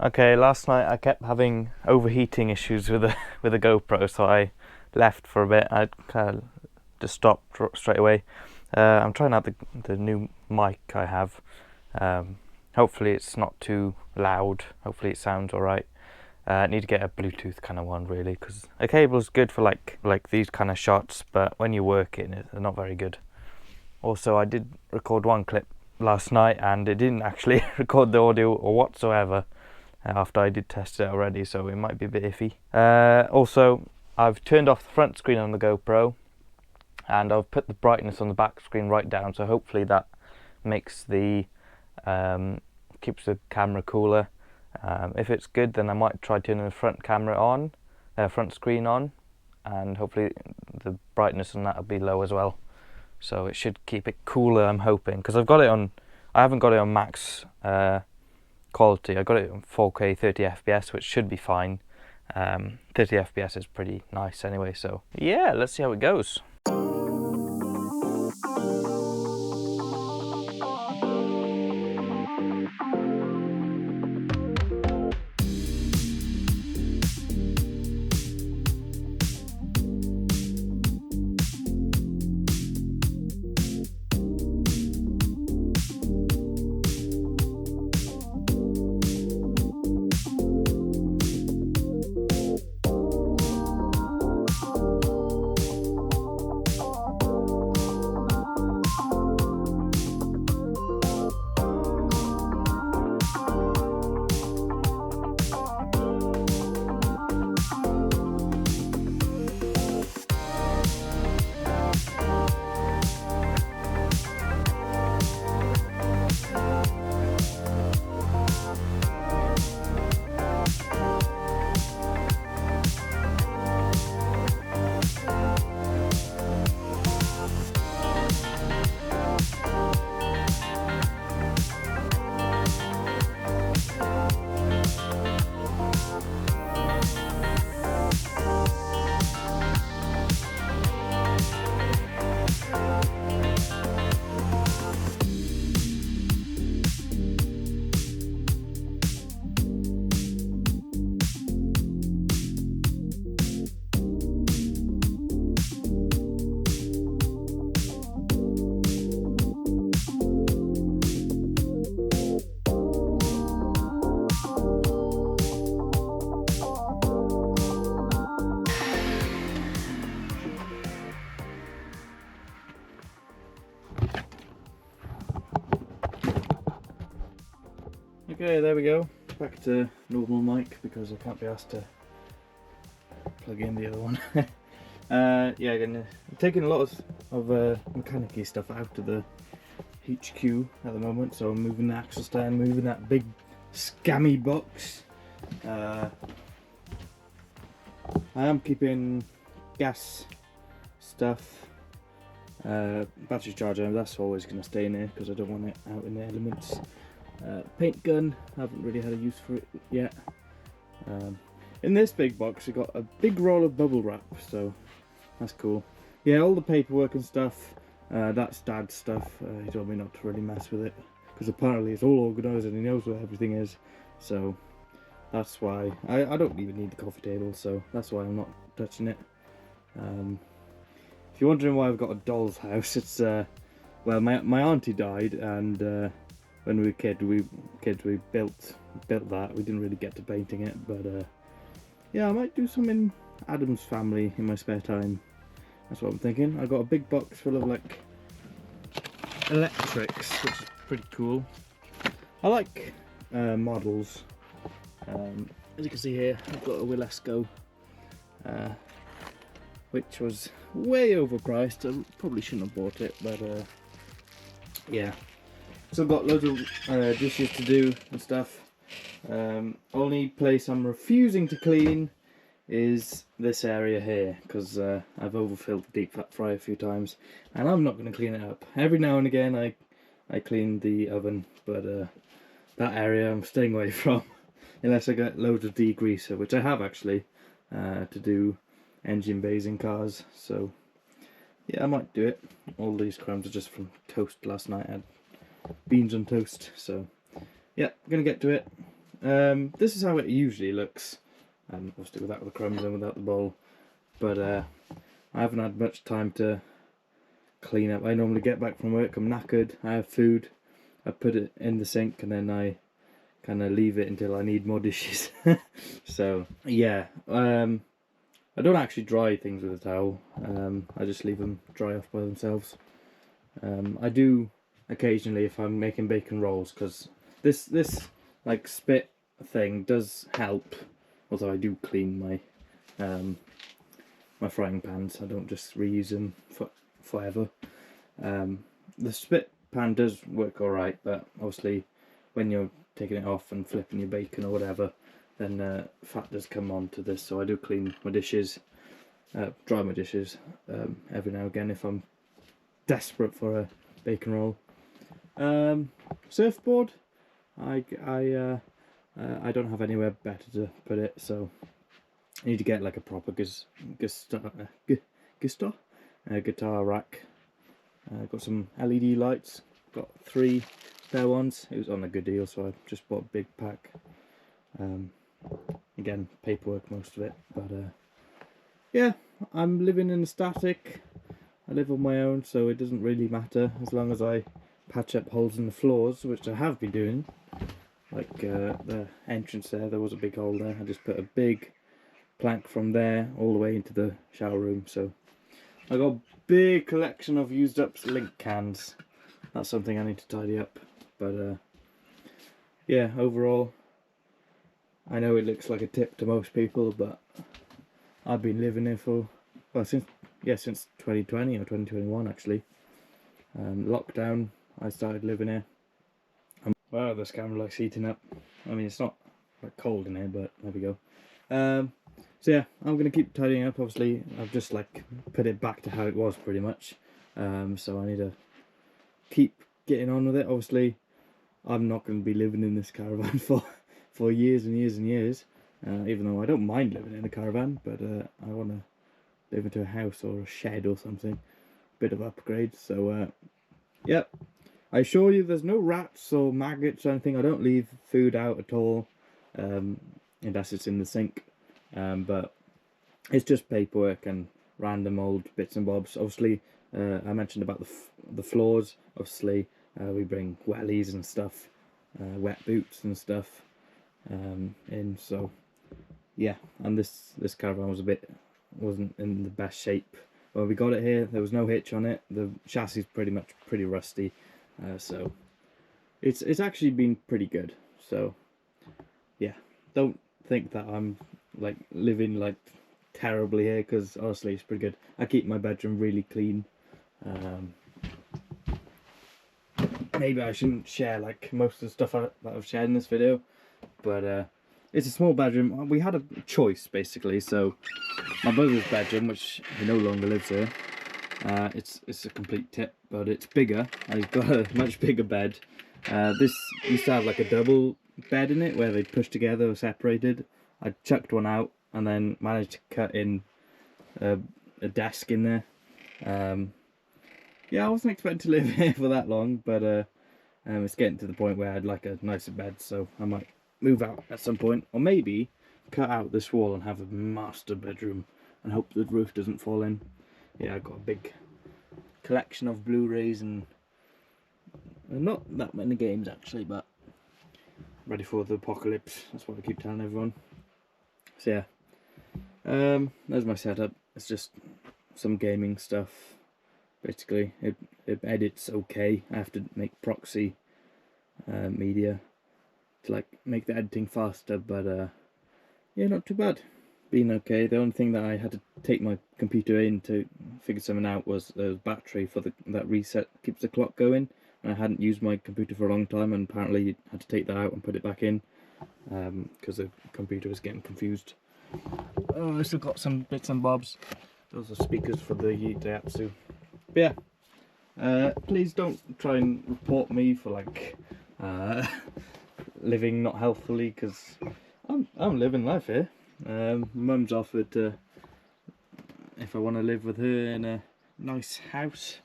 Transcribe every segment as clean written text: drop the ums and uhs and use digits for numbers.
Okay, last night I kept having overheating issues with the with the GoPro, so I left for a bit. I kind of just stopped straight away. I'm trying out the new mic I have. Hopefully it's not too loud. Hopefully it sounds alright. I need to get a Bluetooth kind of one really, because a cable's good for like these kind of shots, but when you're working, they're not very good. Also, I did record one clip last night, and it didn't actually record the audio or whatsoever. After I did test it already, so it might be a bit iffy. Also, I've turned off the front screen on the GoPro, and I've put the brightness on the back screen right down, so hopefully that makes the keeps the camera cooler. If it's good, then I might try turning the front camera on, front screen on, and hopefully the brightness on that will be low as well. So it should keep it cooler, I'm hoping, because I've got it on. I haven't got it on max quality. I got it on 4K 30 FPS, which should be fine. 30 FPS is pretty nice anyway, so yeah, let's see how it goes. Okay, there we go. Back to normal mic because I can't be asked to plug in the other one. Yeah, I'm taking a lot of mechanic-y stuff out of the HQ at the moment, so I'm moving the axle stand, moving that big scammy box. I am keeping gas stuff, battery charger, that's always going to stay in there because I don't want it out in the elements. Paint gun, haven't really had a use for it yet. In this big box I got a big roll of bubble wrap, so that's cool. Yeah, all the paperwork and stuff, that's Dad's stuff. He told me not to really mess with it because apparently it's all organised and he knows where everything is, so that's why I don't even need the coffee table, so that's why I'm not touching it. If you're wondering why I've got a doll's house, it's well, my auntie died, and when we were kids we built that. We didn't really get to painting it, but yeah, I might do some in Adam's family in my spare time. That's what I'm thinking. I got a big box full of like electrics, which is pretty cool. I like models. As you can see here, I've got a Willesco, which was way overpriced. I probably shouldn't have bought it, but yeah. So I've got loads of dishes to do and stuff. Only place I'm refusing to clean is this area here, because I've overfilled the deep fat fryer a few times, and I'm not going to clean it up. Every now and again I clean the oven, but that area I'm staying away from, unless I get loads of degreaser, which I have actually, to do engine bays in cars. So yeah, I might do it. All these crumbs are just from toast last night. I had beans on toast, so yeah, I'm gonna get to it. This is how it usually looks. Obviously without the crumbs and without the bowl. But I haven't had much time to clean up. I normally get back from work, I'm knackered, I have food, I put it in the sink and then I kind of leave it until I need more dishes. So yeah, I don't actually dry things with a towel. I just leave them dry off by themselves. I do occasionally if I'm making bacon rolls, because this like spit thing does help, although I do clean my my frying pans. I don't just reuse them forever. The spit pan does work alright, but obviously when you're taking it off and flipping your bacon or whatever, then fat does come onto this, so I do clean my dishes, dry my dishes every now and again if I'm desperate for a bacon roll. Surfboard, I don't have anywhere better to put it, so I need to get like a proper guitar rack. Got some LED lights, got 3 spare ones. It was on a good deal, so I just bought a big pack. Again, paperwork most of it, but yeah, I'm living in a static. I live on my own, so it doesn't really matter as long as I patch up holes in the floors, which I have been doing. Like the entrance there was a big hole there. I just put a big plank from there all the way into the shower room. So I got a big collection of used up link cans. That's something I need to tidy up. But yeah, overall, I know it looks like a tip to most people, but I've been living here for, well, since 2020 or 2021 actually. Lockdown, I started living here. Wow, this camera likes heating up. I mean, it's not like cold in here, but there we go. So yeah, I'm gonna keep tidying up. Obviously, I've just like put it back to how it was pretty much. So I need to keep getting on with it. Obviously, I'm not going to be living in this caravan for years and years and years. Even though I don't mind living in a caravan, but I want to live into a house or a shed or something. Bit of upgrade. So yep. I assure you there's no rats or maggots or anything. I don't leave food out at all, unless it's in the sink. But it's just paperwork and random old bits and bobs. Obviously, I mentioned about the floors. Obviously, we bring wellies and stuff, wet boots and stuff in. So yeah, and this caravan wasn't in the best shape when we got it here. There was no hitch on it. The chassis is pretty rusty. So it's actually been pretty good. So yeah, don't think that I'm like living like terribly here, because honestly it's pretty good. I keep my bedroom really clean. Maybe I shouldn't share like most of the stuff that I've shared in this video, but it's a small bedroom. We had a choice basically. So my brother's bedroom, which he no longer lives here, it's a complete tip, but it's bigger and he's got a much bigger bed. This used to have like a double bed in it where they pushed together or separated. I chucked one out and then managed to cut in a desk in there. Yeah, I wasn't expecting to live here for that long, but it's getting to the point where I'd like a nicer bed, so I might move out at some point, or maybe cut out this wall and have a master bedroom and hope the roof doesn't fall in. Yeah, I've got a big collection of Blu-rays and not that many games actually, but ready for the apocalypse. That's what I keep telling everyone. So yeah, there's my setup. It's just some gaming stuff. Basically, it edits okay. I have to make proxy media to like make the editing faster, but yeah, not too bad. Been okay. The only thing that I had to take my computer in to figure something out was the battery for that reset keeps the clock going. And I hadn't used my computer for a long time, and apparently had to take that out and put it back in because the computer was getting confused. Oh, I still got some bits and bobs. Those are speakers for the Daihatsu. But yeah, please don't try and report me for like living not healthily, because I'm living life here. Mum's offered if I want to live with her in a nice house,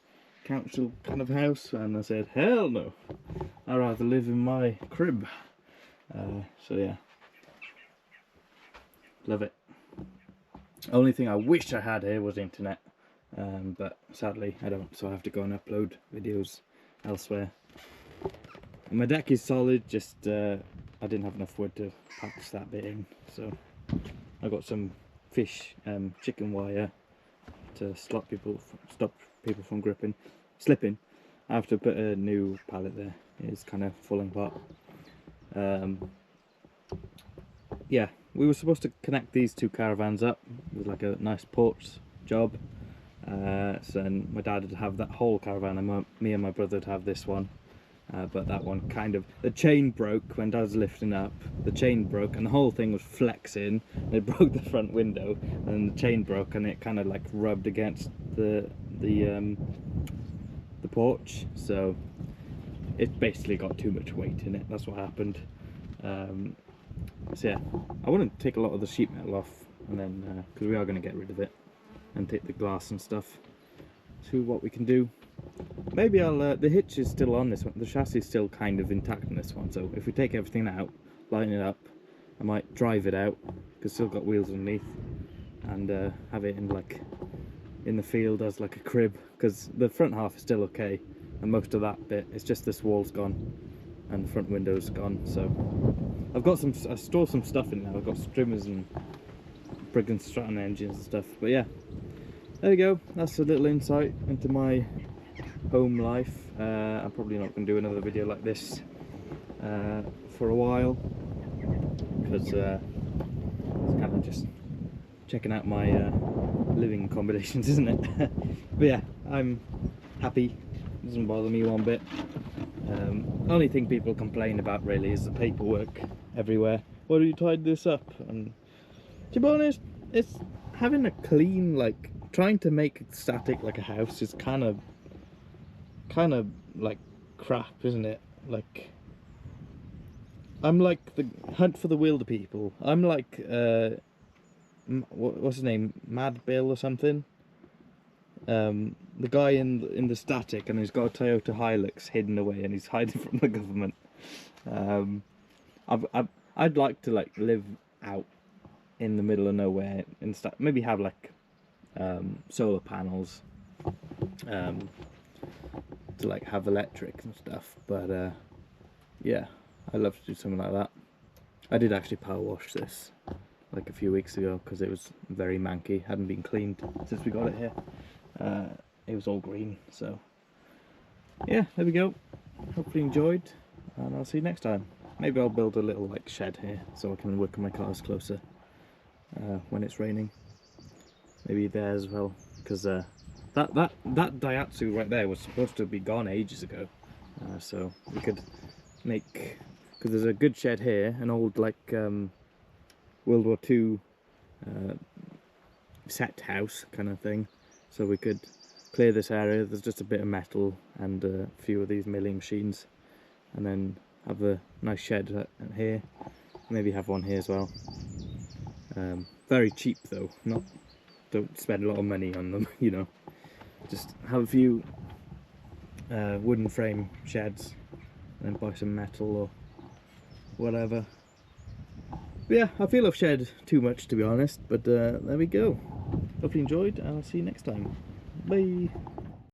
council kind of house, and I said hell no, I'd rather live in my crib. So yeah, love it. Only thing I wish I had here was internet, but sadly I don't, so I have to go and upload videos elsewhere. And my deck is solid, just I didn't have enough wood to patch that bit in, so I got some fish chicken wire to stop people from slipping. I have to put a new pallet there. It's kind of falling apart. Yeah, we were supposed to connect these two caravans up with like a nice porch job. So then my dad would have that whole caravan, and me and my brother would have this one. But that one kind of, the chain broke when Dad was lifting up. The chain broke and the whole thing was flexing. And it broke the front window, and the chain broke and it kind of like rubbed against the porch. So it basically got too much weight in it. That's what happened. So yeah, I want to take a lot of the sheet metal off, and then because we are going to get rid of it and take the glass and stuff. See what we can do. Maybe I'll, the hitch is still on this one, the chassis is still kind of intact in this one, so if we take everything out, line it up, I might drive it out, because it's still got wheels underneath, and have it in like, in the field as like a crib, because the front half is still okay, and most of that bit, it's just this wall's gone, and the front window's gone, so I've got some, I store some stuff in there, I've got Strimmers and Briggs & Stratton engines and stuff, but yeah, there you go, that's a little insight into my home life. I'm probably not going to do another video like this for a while, because it's kind of just checking out my living accommodations, isn't it? But yeah, I'm happy, it doesn't bother me one bit. Only thing people complain about really is the paperwork everywhere. Why do you tied this up? And to be honest, it's having a clean, like trying to make it static like a house is kind of like crap, isn't it? Like, I'm like the Hunt for the Wilder people. I'm like what's his name, Mad Bill or something, the guy in the static, and he's got a Toyota Hilux hidden away and he's hiding from the government. I'd like to like live out in the middle of nowhere and maybe have like solar panels, to like have electric and stuff, but yeah, I'd love to do something like that. I did actually power wash this like a few weeks ago because it was very manky, hadn't been cleaned since we got it here. It was all green, so yeah, there we go. Hopefully you enjoyed, and I'll see you next time. Maybe I'll build a little like shed here so I can work on my cars closer when it's raining. Maybe there as well, because that Daihatsu right there was supposed to be gone ages ago, so we could make, because there's a good shed here, an old like World War II set house kind of thing, so we could clear this area. There's just a bit of metal and a few of these milling machines, and then have a nice shed here, maybe have one here as well. Very cheap though, don't spend a lot of money on them, you know. Just have a few wooden frame sheds and then buy some metal or whatever. But yeah, I feel I've shared too much, to be honest, but there we go. Hope you enjoyed, and I'll see you next time. Bye!